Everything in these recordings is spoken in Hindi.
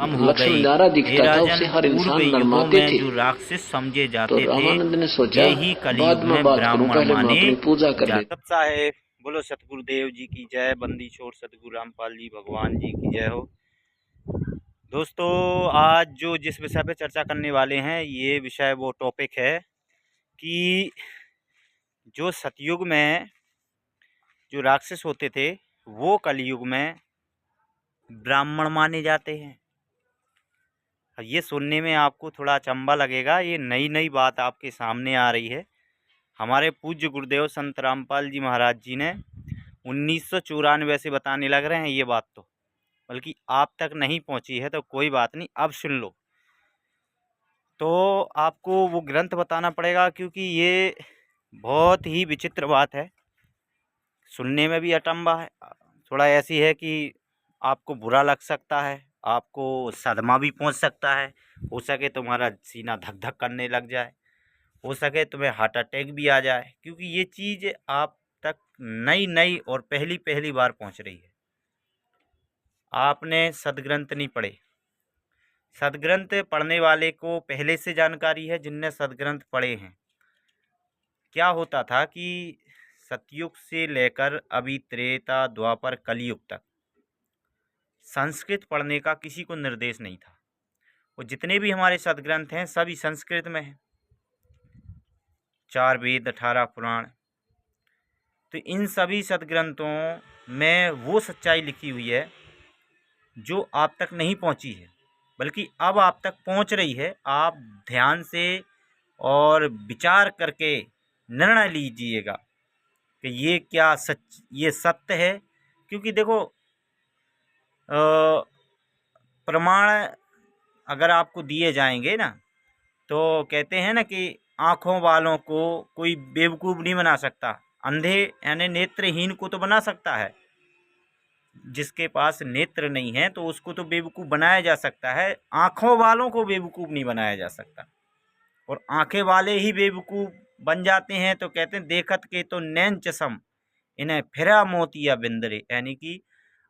कम हो लक्ष्मण गई। न्यारा दिखता था, हेराजन उसे हर पूर्व इंसान युगों नरमाते में थे। जो राक्षस समझे तो जाते थे, रामानंद ने सोचा, ये ही कलयुग बाद में में बात करूं, ब्राह्मण पहले मैं माने अपनी पूजा कर जाते। लेता। सब साहेब बोलो सतगुरुदेव जी की जय, बंदी छोड़ सतगुरु रामपाल जी भगवान जी की जय हो। दोस्तों, आज जो जिस विषय पे चर्चा करने वाले हैं, ये विषय वो टॉपिक है कि जो सतयुग में जो राक्षस होते थे, वो कलयुग में ब्राह्मण माने जाते हैं। अब ये सुनने में आपको थोड़ा अचंभा लगेगा, ये नई नई बात आपके सामने आ रही है। हमारे पूज्य गुरुदेव संत रामपाल जी महाराज जी ने 1994 से बताने लग रहे हैं ये बात, तो बल्कि आप तक नहीं पहुंची है तो कोई बात नहीं, अब सुन लो। तो आपको वो ग्रंथ बताना पड़ेगा, क्योंकि ये बहुत ही विचित्र बात है, सुनने में भी अचंभा है, थोड़ा ऐसी है कि आपको बुरा लग सकता है, आपको सदमा भी पहुंच सकता है, हो सके तुम्हारा सीना धक धक करने लग जाए, हो सके तुम्हें हार्ट अटैक भी आ जाए, क्योंकि ये चीज़ आप तक नई नई और पहली पहली बार पहुंच रही है। आपने सदग्रंथ नहीं पढ़े। सदग्रंथ पढ़ने वाले को पहले से जानकारी है, जिनने सदग्रंथ पढ़े हैं। क्या होता था कि सतयुग से लेकर अभी त्रेता द्वापर कलयुग तक संस्कृत पढ़ने का किसी को निर्देश नहीं था, और जितने भी हमारे सदग्रंथ हैं सभी संस्कृत में हैं। 4 वेद 18 पुराण, तो इन सभी सदग्रंथों में वो सच्चाई लिखी हुई है जो आप तक नहीं पहुंची है, बल्कि अब आप तक पहुंच रही है। आप ध्यान से और विचार करके निर्णय लीजिएगा कि ये क्या सच, ये सत्य है। क्योंकि देखो, प्रमाण अगर आपको दिए जाएंगे ना, तो कहते हैं ना कि आँखों वालों को कोई बेवकूफ़ नहीं बना सकता, अंधे यानी नेत्रहीन को तो बना सकता है। जिसके पास नेत्र नहीं है तो उसको तो बेवकूफ़ बनाया जा सकता है, आँखों वालों को बेवकूफ़ नहीं बनाया जा सकता। और आँखें वाले ही बेवकूफ़ बन जाते हैं, तो कहते हैं देखत के तो नैन चसम इन्हें फिरा मोतिया बिंदरे, यानी कि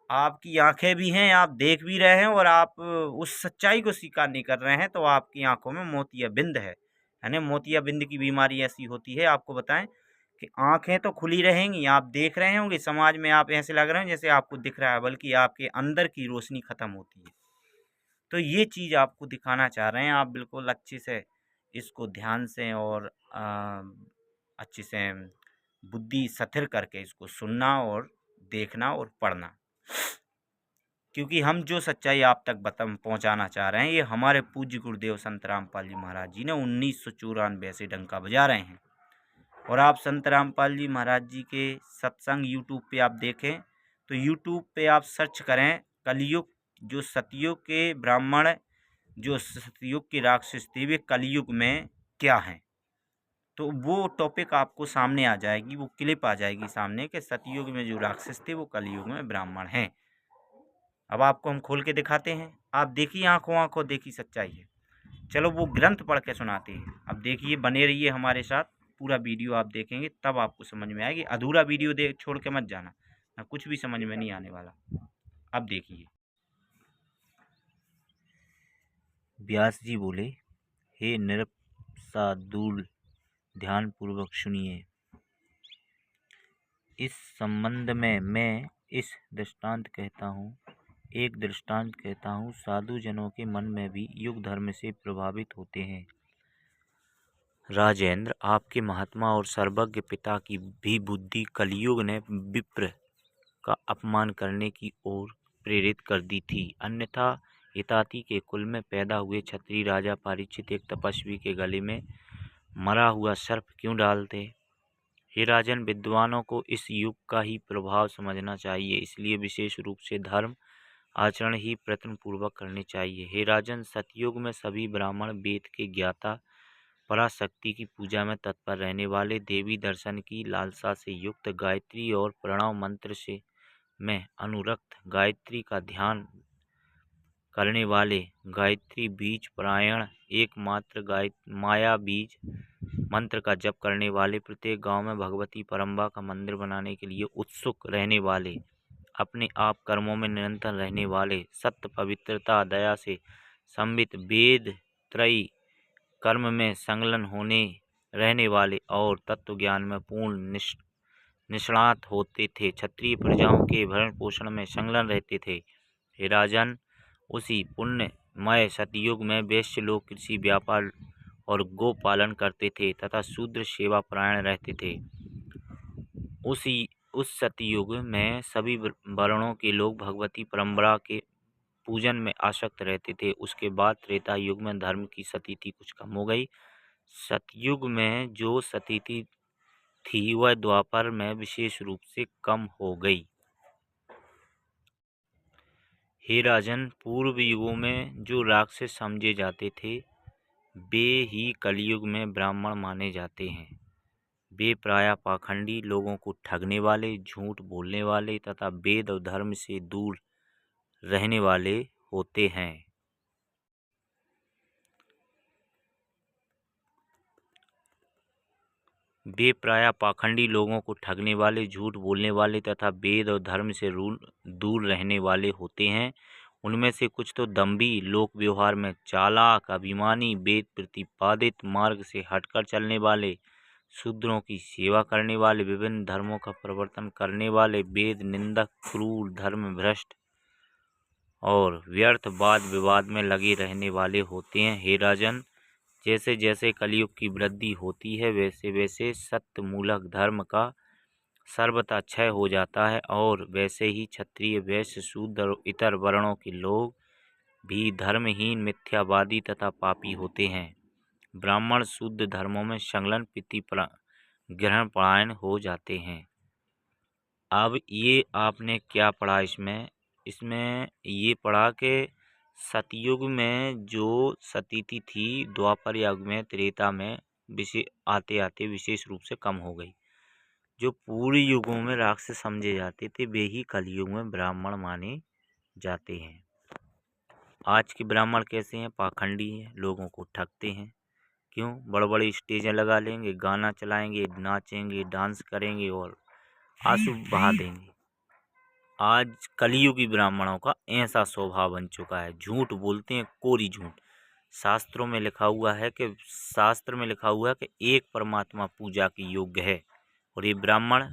आपकी आंखें भी हैं, आप देख भी रहे हैं और आप उस सच्चाई को स्वीकार नहीं कर रहे हैं, तो आपकी आंखों में मोतियाबिंद है। यानी मोतियाबिंद की बीमारी ऐसी होती है, आपको बताएं कि आंखें तो खुली रहेंगी, आप देख रहे होंगे, समाज में आप ऐसे लग रहे हैं जैसे आपको दिख रहा है, बल्कि आपके अंदर की रोशनी खत्म होती है। तो ये चीज़ आपको दिखाना चाह रहे हैं, आप बिल्कुल अच्छे से इसको ध्यान से और अच्छे से बुद्धि स्थिर करके इसको सुनना और देखना और पढ़ना। क्योंकि हम जो सच्चाई आप तक पहुंचाना चाह रहे हैं, ये हमारे पूज्य गुरुदेव संत रामपाल जी महाराज जी ने 1994 से डंका बजा रहे हैं। और आप संत रामपाल जी महाराज जी के सत्संग यूट्यूब पे आप देखें, तो यूट्यूब पे आप सर्च करें कलयुग, जो सतयुग के ब्राह्मण, जो सतयुग के राक्षस थे, वे कलयुग में क्या हैं, तो वो टॉपिक आपको सामने आ जाएगी, वो क्लिप आ जाएगी सामने कि सतयुग में जो राक्षस थे वो कलयुग में ब्राह्मण हैं। अब आपको हम खोल के दिखाते हैं, आप देखिए, आंखों आंखों देखी सच्चाई है। चलो वो ग्रंथ पढ़ के सुनाते हैं। अब देखिए, बने रहिए हमारे साथ, पूरा वीडियो आप देखेंगे तब आपको समझ में आएगी, अधूरा वीडियो देख छोड़ के मत जाना, ना कुछ भी समझ में नहीं आने वाला। अब देखिए, व्यास जी बोले, हे नृपसादूल, ध्यान पूर्वक सुनिए। इस संबंध में मैं इस दृष्टांत कहता हूँ, एक दृष्टांत कहता हूँ। साधु जनों के मन में भी युग धर्म से प्रभावित होते हैं। राजेंद्र, आपके महात्मा और सर्वज्ञ पिता की भी बुद्धि कलयुग ने विप्र का अपमान करने की ओर प्रेरित कर दी थी, अन्यथा हिताती के कुल में पैदा हुए क्षत्रिय राजा परीक्षित एक तपस्वी के गले में मरा हुआ सर्प क्यों डालते? हे राजन, विद्वानों को इस युग का ही प्रभाव समझना चाहिए, इसलिए विशेष रूप से धर्म आचरण ही प्रयत्न पूर्वक करने चाहिए। हे राजन, सतयुग में सभी ब्राह्मण वेद के ज्ञाता, पराशक्ति की पूजा में तत्पर रहने वाले, देवी दर्शन की लालसा से युक्त, गायत्री और प्रणव मंत्र से में अनुरक्त, गायत्री का ध्यान करने वाले, गायत्री बीज परायण, एकमात्र माया बीज मंत्र का जप करने वाले, प्रत्येक गांव में भगवती परम्बा का मंदिर बनाने के लिए उत्सुक रहने वाले, अपने आप कर्मों में निरंतर रहने वाले, सत्य, पवित्रता, दया से संवित, वेद त्रयी कर्म में संलग्न होने रहने वाले और तत्व ज्ञान में पूर्ण निष्णात होते थे। क्षत्रिय प्रजाओं के भरण पोषण में संलग्न रहते थे। हे राजन, उसी पुण्यमय सतयुग में वैश्य लोग कृषि, व्यापार और गो पालन करते थे तथा शूद्र सेवा परायण रहते थे। उस सतयुग में सभी वर्णों के लोग भगवती परंपरा के पूजन में आसक्त रहते थे। उसके बाद त्रेता युग में धर्म की स्थिति कुछ कम हो गई। सतयुग में जो स्थिति थी वह द्वापर में विशेष रूप से कम हो गई। हे राजन, पूर्व युगों में जो राक्षस समझे जाते थे वे ही कलयुग में ब्राह्मण माने जाते हैं। वे प्रायः पाखंडी, लोगों को ठगने वाले, झूठ बोलने वाले तथा वेद और धर्म से दूर रहने वाले होते हैं। वे प्रायः पाखंडी, लोगों को ठगने वाले, झूठ बोलने वाले तथा वेद और धर्म से दूर रहने वाले होते हैं। उनमें से कुछ तो दंभी, लोक व्यवहार में चालाक, अभिमानी, वेद प्रतिपादित मार्ग से हटकर चलने वाले, शूद्रों की सेवा करने वाले, विभिन्न धर्मों का प्रवर्तन करने वाले, वेद निंदक, क्रूर, धर्म भ्रष्ट और व्यर्थ वाद विवाद में लगे रहने वाले होते हैं। हे राजन, जैसे जैसे कलयुग की वृद्धि होती है वैसे वैसे सत्य मूलक धर्म का सर्वथा क्षय हो जाता है और वैसे ही क्षत्रिय, वैश्य, शूद्र और इतर वर्णों के लोग भी धर्महीन, मिथ्यावादी तथा पापी होते हैं। ब्राह्मण शुद्ध धर्मों में संलग्न, पितृ ग्रहण परायण हो जाते हैं। अब ये आपने क्या पढ़ा इसमें ये पढ़ा कि सतयुग में जो स्थिति थी द्वापर युग में, त्रेता में आते आते विशेष रूप से कम हो गई। जो पूर्व युगों में राक्षस समझे जाते थे वे ही कलयुग में ब्राह्मण माने जाते हैं। आज के ब्राह्मण कैसे हैं? पाखंडी हैं, लोगों को ठगते हैं। क्यों? बड़े बड़े स्टेजें लगा लेंगे, गाना चलाएंगे, नाचेंगे, डांस करेंगे और आंसू बहा देंगे। आज कलयुगी ब्राह्मणों का ऐसा स्वभाव बन चुका है। झूठ बोलते हैं, कोरी झूठ। शास्त्र में लिखा हुआ है कि एक परमात्मा पूजा की योग्य है और ये ब्राह्मण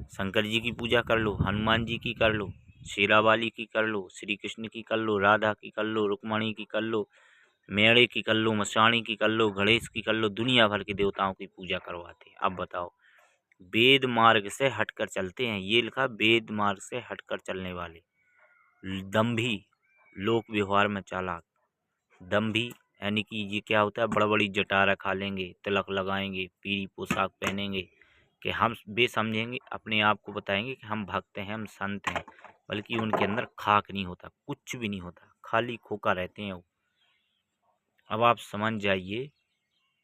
शंकर जी की पूजा कर लो, हनुमान जी की कर लो, शेरावाली की कर लो, श्री कृष्ण की कर लो, राधा की कर लो, रुक्मणी की कर लो, मेढ़े की कर लो, मसाणी की कर लो, गणेश की कर लो, दुनिया भर के देवताओं की पूजा करवाते हैं। अब बताओ, वेद मार्ग से हटकर चलते हैं। ये लिखा, वेद मार्ग से हटकर चलने वाले, दंभी, लोक व्यवहार में चालाक। दंभी यानी कि ये क्या होता है? बड़ा बड़ी जटा रखा लेंगे, तिलक लगाएंगे, पीली पोशाक पहनेंगे कि हम वे समझेंगे, अपने आप को बताएंगे कि हम भक्त हैं, हम संत हैं, बल्कि उनके अंदर खाक नहीं होता, कुछ भी नहीं होता, खाली खोखा रहते हैं वो। अब आप समझ जाइए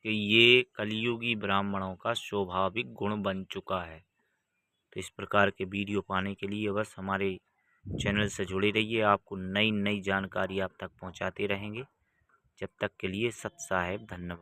कि ये कलयुगी ब्राह्मणों का स्वाभाविक गुण बन चुका है। तो इस प्रकार के वीडियो पाने के लिए बस हमारे चैनल से जुड़े रहिए। आपको नई नई जानकारी आप तक पहुंचाते रहेंगे। जब तक के लिए सत साहेब, धन्यवाद।